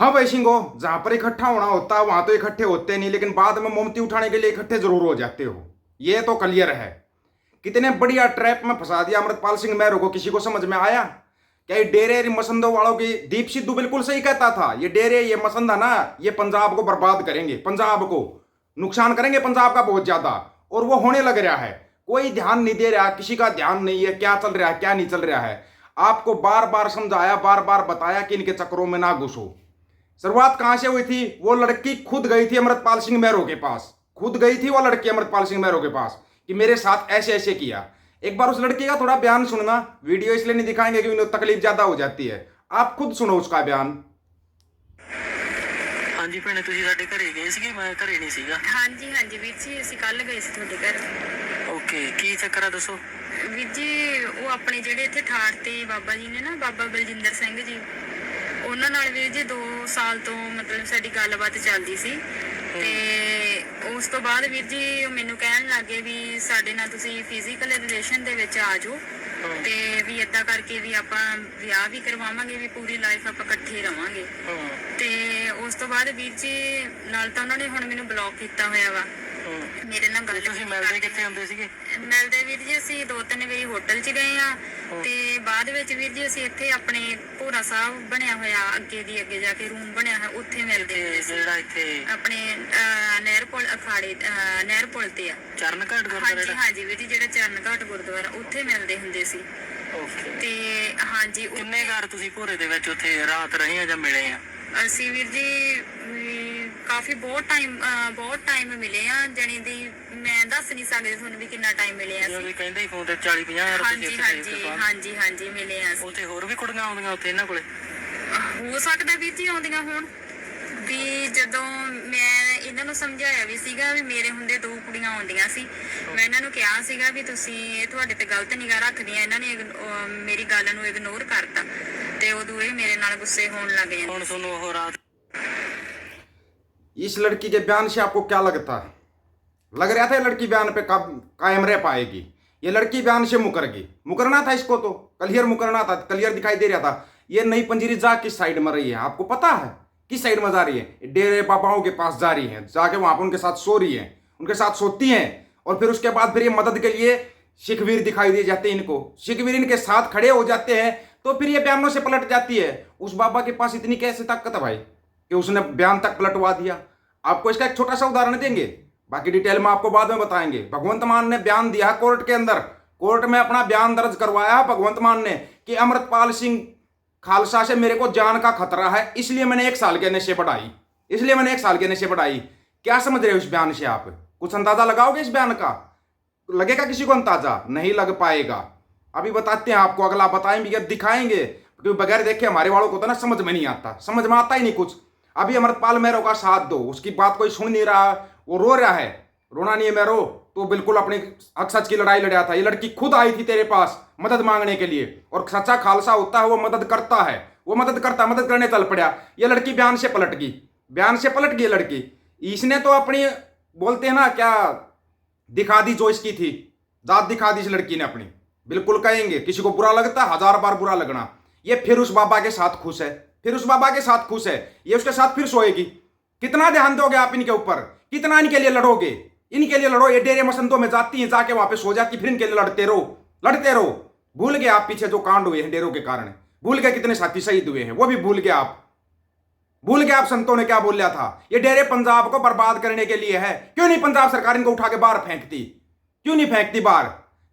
हाँ भाई सिंगो, जहां पर इकट्ठा होना होता है वहां तो इकट्ठे होते नहीं, लेकिन बाद में मोमती उठाने के लिए इकट्ठे जरूर हो जाते हो। ये तो क्लियर है। कितने बढ़िया ट्रैप में फंसा दिया अमृतपाल सिंह महरो को। किसी को समझ में आया क्या? ये डेरे मसंदों वालों की दीप सिद्धू बिल्कुल सही कहता था। ये डेरे ये मसंद है ना, ये पंजाब को बर्बाद करेंगे, पंजाब को नुकसान करेंगे, पंजाब का बहुत ज्यादा। और वो होने लग रहा है। कोई ध्यान नहीं दे रहा, किसी का ध्यान नहीं है क्या चल रहा है क्या नहीं चल रहा है। आपको बार बार समझाया, बार बार बताया कि इनके चक्करों में ना घुसो। शुरुआत कहां से हुई थी? वो लड़की खुद गई थी अमृतपाल सिंह महरो के पास, खुद गई थी वो लड़की अमृतपाल सिंह महरो के पास कि मेरे साथ ऐसे ऐसे किया। एक बार उस लड़की का थोड़ा बयान सुनना। वीडियो इसलिए नहीं दिखाएंगे क्योंकि तकलीफ ज्यादा हो जाती है। आप खुद सुनो उसका बयान। ਹਾਂਜੀ ਭੈਣੇ, ਤੁਸੀਂ ਸਾਡੇ ਘਰੇ ਗਏ ਸੀਗੇ? ਮੈਂ ਘਰੇ ਨਹੀਂ ਸੀਗਾ। ਹਾਂਜੀ ਹਾਂਜੀ ਵੀਰ ਜੀ, ਅਸੀਂ ਕੱਲ ਗਏ ਸੀ ਤੁਹਾਡੇ ਘਰ। ਓਕੇ, ਕੀ ਚੱਕਰ ਆ ਦੱਸੋ। ਵੀਰ ਜੀ ਉਹ ਆਪਣੇ ਜਿਹੜੇ ਇੱਥੇ ਠਾਠ ਤੇ ਬਾਬਾ ਜੀ ਨੇ ਨਾ, ਬਾਬਾ ਬਲਜਿੰਦਰ ਸਿੰਘ ਜੀ, ਉਹਨਾਂ ਨਾਲ ਵੀਰ ਜੀ 2 ਸਾਲ ਤੋਂ ਮਤਲਬ ਸਾਡੀ ਗੱਲਬਾਤ ਚੱਲਦੀ ਸੀ। ਤੇ ਉਸ ਤੋਂ ਬਾਅਦ ਵੀਰ ਜੀ ਉਹ ਮੈਨੂੰ ਕਹਿਣ ਲੱਗੇ ਵੀ ਸਾਡੇ ਨਾਲ ਤੁਸੀਂ ਫਿਜ਼ੀਕਲ ਰਿਲੇਸ਼ਨ ਦੇ ਵਿੱਚ ਆ ਜਾਓ ਤੇ ਵੀ ਏਦਾਂ ਕਰਕੇ ਵੀ ਆਪਾਂ ਵਿਆਹ ਵੀ ਕਰਵਾਵਾਂਗੇ, ਵੀ ਪੂਰੀ ਲਾਈਫ ਆਪਾਂ ਇਕੱਠੇ ਰਵਾਂਗੇ। ਤੇ ਉਸ ਤੋਂ ਬਾਅਦ ਵੀਰ ਜੀ ਨਾਲ ਤਾਂ ਉਹਨਾਂ ਨੇ ਹੁਣ ਮੈਨੂੰ ਬਲੌਕ ਕੀਤਾ ਹੋਇਆ ਵਾ। ਮੇਰੇ ਨਾਲ ਗੱਲ ਤੁਸੀਂ ਮਿਲਦੇ ਕਿੱਥੇ ਹੁੰਦੇ ਸੀਗੇ? ਮਿਲਦੇ ਵੀਰ ਜੀ ਅਸੀਂ 2-3 ਵਾਰੀ ਹੋਟਲ 'ਚ ਗਏ ਆ ਤੇ ਬਾਅਦ ਵਿੱਚ ਵੀਰ ਜੀ ਅਸੀਂ ਇੱਥੇ ਆਪਣੇ ਭੋਰਾ ਸਾਹਿਬ ਬਣਿਆ ਹੋਇਆ ਅੱਗੇ ਜਾ ਕੇ ਰੂਮ ਬਣਿਆ ਹੋਇਆ, ਉੱਥੇ ਮਿਲਦੇ ਹੁੰਦੇ ਸੀ। ਜਿਹੜਾ ਇੱਥੇ ਆਪਣੇ ਨਹਿਰ ਪੁਲ ਅਖਾੜੇ ਨਹਿਰ ਪੁਲ ਤੇ ਆ ਚਰਨ ਘਾਟ ਗੁਰਦੁਆਰਾ ਹਾਂਜੀ ਹਾਂਜੀ ਵੀਰ ਜੀ, ਜਿਹੜਾ ਚਰਨ ਘਾਟ ਗੁਰਦੁਆਰਾ ਉੱਥੇ ਮਿਲਦੇ ਹੁੰਦੇ ਸੀ। ਓਕੇ, ਤੇ ਹਾਂਜੀ ਕਿੰਨੇ ਘਰ ਤੁਸੀਂ ਭੋਰੇ ਦੇ ਵਿੱਚ ਉੱਥੇ ਰਾਤ ਰਹੇ ਆ ਜਾਂ ਮਿਲੇ ਆ? ਅਸੀਂ ਵੀਰ ਜੀ ਕਾਫੀ ਬਹੁਤ ਟਾਈਮ ਮਿਲੇ ਆ। ਜਣੀ ਦੀ ਮੈਂ ਦੱਸ ਨਹੀਂ ਸਕਦੀ ਤੁਹਾਨੂੰ ਵੀ ਕਿੰਨਾ ਟਾਈਮ ਮਿਲਿਆ ਜਿਵੇਂ ਸੀ। ਵੀ ਕਹਿੰਦੇ ਫੋਨ ਤੇ 40-50 ਹਜ਼ਾਰ ਹਾਂਜੀ ਮਿਲੇ ਆ। ਉੱਥੇ ਹੋਰ ਵੀ ਕੁੜੀਆਂ ਆਉਂਦੀਆਂ ਉੱਥੇ ਇਹਨਾਂ ਕੋਲੇ? ਹੋ ਸਕਦਾ ਵੀਰ ਜੀ ਆਉਂਦੀਆਂ ਹੋਣ। ਵੀ ਜਦੋਂ ਮੈਂ ਇਹਨਾਂ ਨੂੰ ਸਮਝਾਇਆ ਵੀ ਸੀਗਾ ਵੀ ਮੇਰੇ ਹੁੰਦੇ 2 ਕੁੜੀਆਂ ਆਉਂਦੀਆਂ ਸੀ, ਮੈਂ ਇਹਨਾਂ ਨੂੰ ਕਿਹਾ ਸੀਗਾ ਵੀ ਤੁਸੀਂ ਇਹ ਤੁਹਾਡੇ ਤੇ ਗਲਤ ਨਿਗਾਹ ਰੱਖਦੀਆਂ। ਇਹਨਾਂ ਨੇ ਮੇਰੀ ਗੱਲ ਨੂੰ ਇਗਨੋਰ ਕਰਤਾ ਤੇ ਉਦੋਂ ਇਹ ਮੇਰੇ ਨਾਲ ਗੁੱਸੇ ਹੋਣ ਲੱਗ ਜਾਂਦੇ। ਹੁਣ ਤੁਹਾਨੂੰ ਉਹ ਰਾਤ इस लड़की के बयान से आपको क्या लगता है? लग रहा था ये लड़की बयान पे कायम रह पाएगी। ये लड़की बयान से मुकर गई। मुकरना था इसको, तो क्लियर मुकरना था, क्लियर दिखाई दे रहा था। ये नई पंजीरी जा किस साइड में रही है आपको पता है? किस साइड में जा रही है? डेरे बाबाओं के पास जा रही है, जाके वहां पर उनके साथ सो रही है, उनके साथ सोती हैं। और फिर उसके बाद फिर ये मदद के लिए सिखवीर दिखाई दे जाते हैं इनको। सिखवीर इनके साथ खड़े हो जाते हैं तो फिर ये बयानों से पलट जाती है। उस बाबा के पास इतनी कैसे ताकत है भाई कि उसने बयान तक पलटवा दिया। आपको इसका एक छोटा सा उदाहरण देंगे, बाकी डिटेल में आपको बाद में बताएंगे। भगवंत मान ने बयान दिया कोर्ट के अंदर, कोर्ट में अपना बयान दर्ज करवाया भगवंत मान ने कि अमृतपाल सिंह खालसा से मेरे को जान का खतरा है, इसलिए मैंने 1 साल के नशे बढ़ाई। क्या समझ रहे हो इस बयान से? आप कुछ अंदाजा लगाओगे इस बयान का? लगेगा किसी को अंदाजा? नहीं लग पाएगा। अभी बताते हैं आपको, अगला बताएंगे, दिखाएंगे, क्योंकि बगैर देखे हमारे वालों को तो ना समझ में नहीं आता, समझ में आता ही नहीं कुछ। अभी अमृतपाल महरो का साथ दो, उसकी बात कोई सुन नहीं रहा, वो रो रहा है। रोना नहीं है महरो, तो बिल्कुल अपनी हक सच की लड़ाई लड़ा था। ये लड़की खुद आई थी तेरे पास मदद मांगने के लिए, और सच्चा खालसा होता है वो मदद करता है, मदद करने चल पड़ा। ये लड़की बयान से पलट गई लड़की। इसने तो अपनी बोलते हैं ना क्या दिखा दी, जो इसकी थी दाद दिखा दी इस लड़की ने अपनी। बिल्कुल कहेंगे, किसी को बुरा लगता है, 1000 बार बुरा लगना। ये फिर उस बाबा के साथ खुश है, ये उसके साथ फिर सोएगी। कितना ध्यान दोगे आप इनके ऊपर? कितना इनके लिए लड़ोगे? ये डेरे मसंदों में जाती हैं, जाके वहां पे सो जाती, फिर इनके लिए लड़ते रहो। भूल गए आप पीछे जो कांड हुए हैं डेरों के कारण? भूल गए कितने साथी शहीद हुए हैं? वो भी भूल गए आप संतों ने क्या बोला था? ये डेरे पंजाब को बर्बाद करने के लिए है। क्यों नहीं पंजाब सरकार इनको उठा के बाहर फेंकती? क्यों नहीं फेंकती बाहर?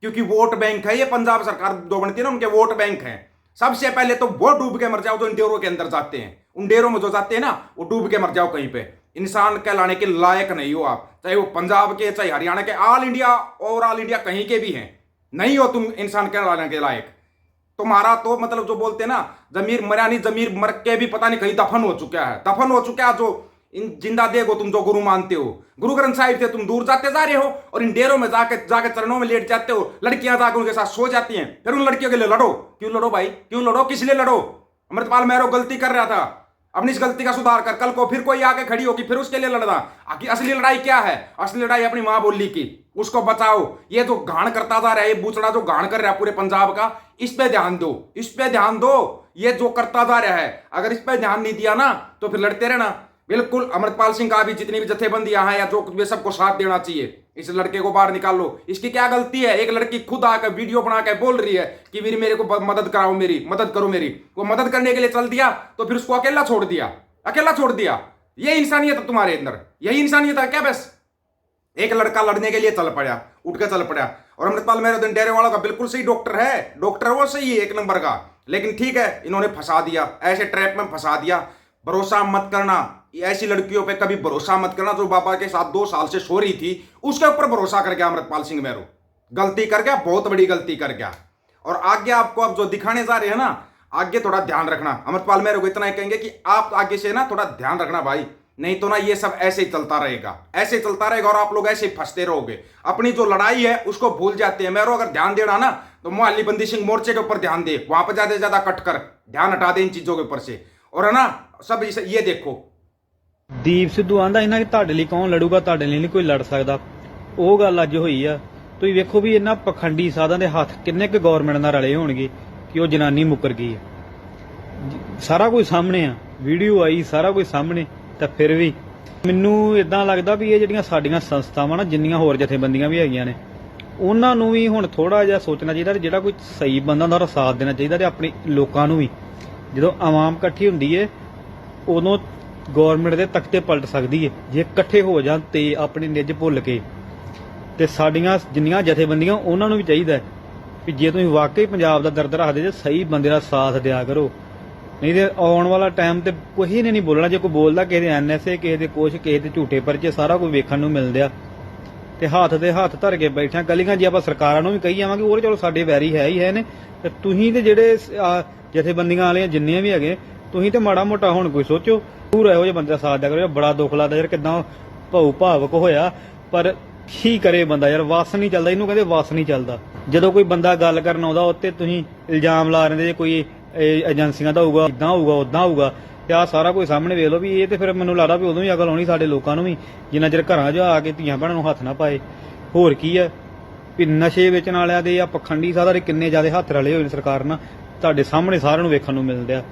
क्योंकि वोट बैंक है ये पंजाब सरकार जो बनती है ना, उनके वोट बैंक है। सबसे पहले तो वो डूब के मर जाओ जो इन डेरों के अंदर जाते हैं। उन डेरों में जो जाते हैं ना, वो डूब के मर जाओ कहीं पे। इंसान कहलाने के लायक नहीं हो आप, चाहे वो पंजाब के, चाहे हरियाणा के, ऑल इंडिया कहीं के भी हैं, नहीं हो तुम इंसान कहलाने के लायक। तुम्हारा तो मतलब जो बोलते हैं ना, जमीर मरा नहीं, जमीर मर के भी पता नहीं कहीं दफन हो चुका है। जो इन जिंदा देखो तुम जो गुरु मानते हो, गुरु ग्रंथ साहिब से तुम दूर जाते जा रहे हो, और इन डेरों में जाके चरणों में लेट जाते हो। लड़कियां जाकर उनके साथ सो जाती हैं, फिर उन लड़कियों के लिए लड़ो। क्यों लड़ो भाई? क्यों लड़ो? किस लिए लड़ो? अमृतपाल महरो गलती कर रहा था, अपनी इस गलती का सुधार कर कल को फिर कोई आके खड़ी होगी, फिर उसके लिए लड़ना। असली लड़ाई क्या है? असली लड़ाई अपनी माँ बोली की, उसको बचाओ। ये जो घाण करता जा रहा है, ये बूचड़ा जो घाण कर रहा है पूरे पंजाब का, इस पे ध्यान दो। ये जो करता जा रहा है, अगर इस पर ध्यान नहीं दिया ना तो फिर लड़ते रहना। बिल्कुल अमृतपाल सिंह का भी जितनी भी जथेबंदियां हैं या जो कुछ भी, सबको साथ देना चाहिए। इस लड़के को बाहर निकाल लो। इसकी क्या गलती है? एक लड़की खुद आकर वीडियो बना के बोल रही है कि मेरे को मदद कराओ, मेरी मदद करो मेरी। वो मदद करने के लिए चल दिया तो फिर उसको अकेला छोड़ दिया, अकेला छोड़ दिया। ये इंसानियत है तुम्हारे अंदर, यही इंसानियत है क्या? बस एक लड़का लड़ने के लिए चल पड़ा, उठ के चल पड़ा। और अमृतपाल मेहरुद्दीन डेरे वालों का बिल्कुल सही डॉक्टर है, डॉक्टर वो सही है, एक नंबर का। लेकिन ठीक है, इन्होंने फंसा दिया, ऐसे ट्रैप में फंसा दिया। भरोसा मत करना, ऐसी लड़कियों पे कभी भरोसा मत करना। जो बाबा के साथ 2 साल से सो रही थी उसके ऊपर भरोसा कर गया अमृतपाल सिंह मेहरू, गलती कर गया, बहुत बड़ी गलती कर गया। और आगे आपको अब जो दिखाने जा रहे हैं ना, आगे थोड़ा ध्यान रखना। अमृतपाल मेहरू को इतना ही कहेंगे कि आप आगे से ना थोड़ा ध्यान रखना भाई, नहीं तो ना ये सब ऐसे ही चलता रहेगा, ऐसे ही चलता रहेगा और आप लोग ऐसे ही फंसते रहोगे। अपनी जो लड़ाई है उसको भूल जाते हैं। मेहरू अगर ध्यान देना ना तो मोहाली बंदी सिंह मोर्चे के ऊपर ध्यान दे, वहां पर ज्यादा से ज्यादा कट कर, ध्यान हटा दे इन चीजों के ऊपर से। और है ना सब ये देखो, ਦੀਪ ਸਿੱਧੂ ਆਂਦਾ ਇਹਨਾਂ ਕਿ ਤੁਹਾਡੇ ਲਈ ਕੌਣ ਲੜੂਗਾ, ਤੁਹਾਡੇ ਲਈ ਨਹੀਂ ਕੋਈ ਲੜ ਸਕਦਾ। ਉਹ ਗੱਲ ਅੱਜ ਹੋਈ ਆ। ਤੁਸੀਂ ਵੇਖੋ ਵੀ ਇਹਨਾਂ ਪਖੰਡੀ ਸਾਧਾਂ ਦੇ ਹੱਥ ਕਿੰਨੇ ਕੁ ਗਵਰਨਮੈਂਟ ਨਾਲ ਰਲੇ ਹੋਣਗੇ ਕਿ ਉਹ ਜਨਾਨੀ ਮੁੱਕਰ ਗਈ ਆ। ਸਾਰਾ ਕੁਝ ਸਾਹਮਣੇ ਆ, ਵੀਡੀਓ ਆਈ, ਸਾਰਾ ਕੁਝ ਸਾਹਮਣੇ। ਤਾਂ ਫਿਰ ਵੀ ਮੈਨੂੰ ਇਦਾਂ ਲੱਗਦਾ ਵੀ ਇਹ ਜਿਹੜੀਆਂ ਸਾਡੀਆਂ ਸੰਸਥਾਵਾਂ ਨਾ, ਜਿੰਨੀਆਂ ਹੋਰ ਜਥੇਬੰਦੀਆਂ ਵੀ ਹੈਗੀਆਂ ਨੇ, ਉਹਨਾਂ ਨੂੰ ਵੀ ਹੁਣ ਥੋੜਾ ਜਿਹਾ ਸੋਚਣਾ ਚਾਹੀਦਾ ਤੇ ਜਿਹੜਾ ਕੋਈ ਸਹੀ ਬੰਦਾ ਹੁੰਦਾ ਉਹਦਾ ਸਾਥ ਦੇਣਾ ਚਾਹੀਦਾ। ਤੇ ਆਪਣੇ ਲੋਕਾਂ ਨੂੰ ਵੀ, ਜਦੋਂ ਆਵਾਮ ਇਕੱਠੀ ਹੁੰਦੀ ਏ ਉਦੋਂ ਗੌਰਮੈਂਟ ਦੇ ਤਖਤੇ ਪਲਟ ਸਕਦੀ ਏ ਜੇ ਇਕੱਠੇ ਹੋ ਜਾਣ ਤੇ ਆਪਣੀ ਨਿੱਜ ਭੁੱਲ ਕੇ। ਤੇ ਸਾਡੀਆਂ ਜਿੰਨੀਆਂ ਜਥੇਬੰਦੀਆਂ ਉਹਨਾਂ ਨੂੰ ਵੀ ਚਾਹੀਦਾ ਵੀ ਜੇ ਤੁਸੀਂ ਵਾਕਈ ਪੰਜਾਬ ਦਾ ਦਰਦ ਰੱਖਦੇ ਜੇ ਸਹੀ ਬੰਦੇ ਦਾ ਸਾਥ ਦਿਆ ਕਰੋ। ਨਹੀਂ ਤੇ ਆਉਣ ਵਾਲਾ ਟਾਈਮ ਤੇ ਕੋਈ ਨੇ ਨਹੀਂ ਬੋਲਣਾ। ਜੇ ਕੋਈ ਬੋਲਦਾ ਕਿਸੇ ਦੇ ਐਨਐਸਏ, ਕਿਸੇ ਦੇ ਕੁਛ, ਕਿਸੇ ਦੇ ਝੂਠੇ ਪਰਚੇ, ਸਾਰਾ ਕੁਝ ਵੇਖਣ ਨੂੰ ਮਿਲਦਿਆ। ਤੇ ਹੱਥ ਦੇ ਹੱਥ ਧਰ ਕੇ ਬੈਠਿਆ ਗਲੀਆਂ। ਜੇ ਆਪਾਂ ਸਰਕਾਰਾਂ ਨੂੰ ਵੀ ਕਹੀ ਜਾਵਾਂਗੇ ਉਹ ਚਲੋ ਸਾਡੇ ਵੈਰੀ ਹੈ ਹੀ ਹੈ ਨੇ, ਤੇ ਤੁਸੀਂ ਤੇ ਜਿਹੜੇ ਜਥੇਬੰਦੀਆਂ ਵਾਲੇ ਜਿੰਨੀਆਂ ਵੀ ਹੈਗੇ, ਤੁਸੀਂ ਤੇ ਮਾੜਾ ਮੋਟਾ ਹੁਣ ਕੋਈ ਸੋਚੋ। ਪੂਰਾ ਇਹੋ ਜਿਹੇ ਬੰਦੇ ਦਾ ਸਾਥ ਦਿਆ ਕਰੋ। ਬੜਾ ਦੁੱਖ ਲੱਗਦਾ ਯਾਰ, ਕਿਦਾਂ ਭਾਵੁਕ ਹੋਇਆ। ਪਰ ਕੀ ਕਰੇ ਬੰਦਾ ਯਾਰ, ਵਸ ਨਹੀਂ ਚੱਲਦਾ। ਇਹਨੂੰ ਕਹਿੰਦੇ ਵਸ ਨਹੀਂ ਚੱਲਦਾ। ਜਦੋਂ ਕੋਈ ਬੰਦਾ ਗੱਲ ਕਰਨ ਆਉਂਦਾ ਉੱਤੇ ਤੁਸੀਂ ਇਲਜ਼ਾਮ ਲਾ ਰਹੇ ਜੇ ਕੋਈ ਏਜੰਸੀਆਂ ਦਾ ਹੋਊਗਾ, ਇਦਾਂ ਹੋਊਗਾ, ਉਦਾਂ ਹੋਊਗਾ। ਤੇ ਆਹ ਸਾਰਾ ਕੁਝ ਸਾਹਮਣੇ ਵੇਖ ਲਓ ਵੀ ਇਹ ਤੇ ਫਿਰ ਮੈਨੂੰ ਲੱਗਦਾ ਵੀ ਉਦੋਂ ਹੀ ਅਕਲ ਆਉਣੀ ਸਾਡੇ ਲੋਕਾਂ ਨੂੰ ਵੀ, ਜਿੰਨਾ ਚਿਰ ਘਰਾਂ 'ਚ ਆ ਕੇ ਧੀਆਂ ਭੈਣਾਂ ਨੂੰ ਹੱਥ ਨਾ ਪਾਏ। ਹੋਰ ਕੀ ਹੈ ਵੀ ਨਸ਼ੇ ਵੇਚਣ ਵਾਲਿਆਂ ਦੇ ਜਾਂ ਪਖੰਡੀ ਸਾਧਾਂ ਦੇ ਕਿੰਨੇ ਜ਼ਿਆਦਾ ਹੱਥ ਰਲੇ ਹੋਏ ਨੇ ਸਰਕਾਰ ਨਾਲ, ਤੁਹਾਡੇ ਸਾਹਮਣੇ सारों ਨੂੰ ਵੇਖਣ ਨੂੰ ਮਿਲਦੇ ਆ।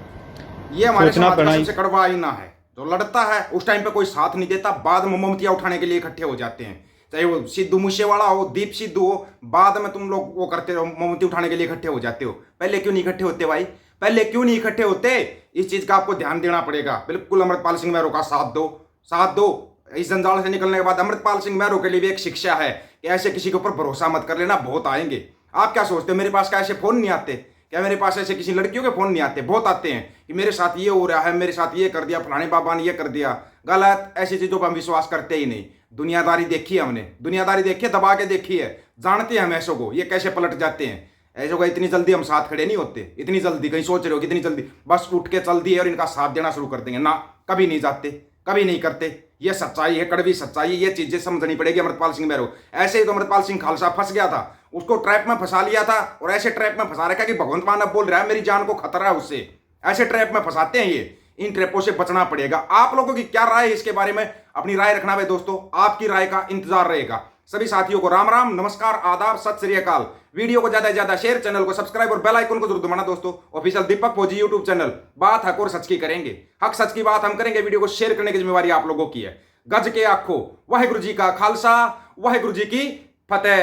ये हमारे समाज का सबसे कड़वा आईना है। जो लड़ता है उस टाइम पे कोई साथ नहीं देता, बाद में मोमबत्तियां उठाने के लिए इकट्ठे हो जाते हैं। चाहे वो सिद्धू मूसेवाला हो, दीप सिद्धू हो, बाद में तुम लोग वो करते हो, मोमबत्ती उठाने के लिए इकट्ठे हो जाते हो। पहले क्यों नहीं इकट्ठे होते भाई? पहले क्यों नहीं इकट्ठे होते? इस चीज का आपको ध्यान देना पड़ेगा। बिल्कुल अमृतपाल सिंह मेहरू का साथ दो, साथ दो। इस जंजाल से निकलने के बाद अमृतपाल सिंह मेहरू के लिए भी एक शिक्षा है कि ऐसे किसी के ऊपर भरोसा मत कर लेना, बहुत आएंगे। आप क्या सोचते हो मेरे पास क्या ऐसे फोन नहीं आते क्या? मेरे पास ऐसे किसी लड़कियों के फोन नहीं आते? बहुत आते हैं कि मेरे साथ ये हो रहा है, मेरे साथ ये कर दिया, फलाने बाबा ने ये कर दिया। गलत, ऐसी चीजों पर हम विश्वास करते ही नहीं। दुनियादारी देखी है हमने, दुनियादारी देखी है, दबा के देखी है, जानते हैं हम ऐसों को ये कैसे पलट जाते हैं। ऐसों को इतनी जल्दी हम साथ खड़े नहीं होते, इतनी जल्दी। कहीं सोच रहे हो कितनी जल्दी बस उठ के चल दिए और इनका साथ देना शुरू कर देंगे? ना, कभी नहीं जाते, कभी नहीं करते। ये सच्चाई है, कड़वी सच्चाई। ये चीजें समझनी पड़ेगी अमृतपाल सिंह मेहरू। ऐसे ही तो अमृतपाल सिंह खालसा फंस गया था, उसको ट्रैप में फंसा लिया था। और ऐसे ट्रैप में फंसा रखा कि भगवंत मान अब बोल रहा है मेरी जान को खतरा है उससे। ऐसे ट्रैप में फंसाते हैं ये। इन ट्रैपों से बचना पड़ेगा। आप लोगों की क्या राय है इसके बारे में? अपनी राय रखना भाई दोस्तों, आपकी राय का इंतजार रहेगा। सभी साथियों को राम राम, नमस्कार, आदाब, सत श्री अकाल। वीडियो को ज्यादा से ज्यादा शेयर, चैनल को सब्सक्राइब और बेल आइकन को जरूर दबाना दोस्तों। ऑफिशियल दीपक फौजी यूट्यूब चैनल। बात हक और सच की करेंगे, हक सच की बात हम करेंगे। वीडियो को शेयर करने की जिम्मेवारी आप लोगों की है। गज के आखो, वाहेगुरु जी का खालसा, वाहेगुरु जी की फतेह।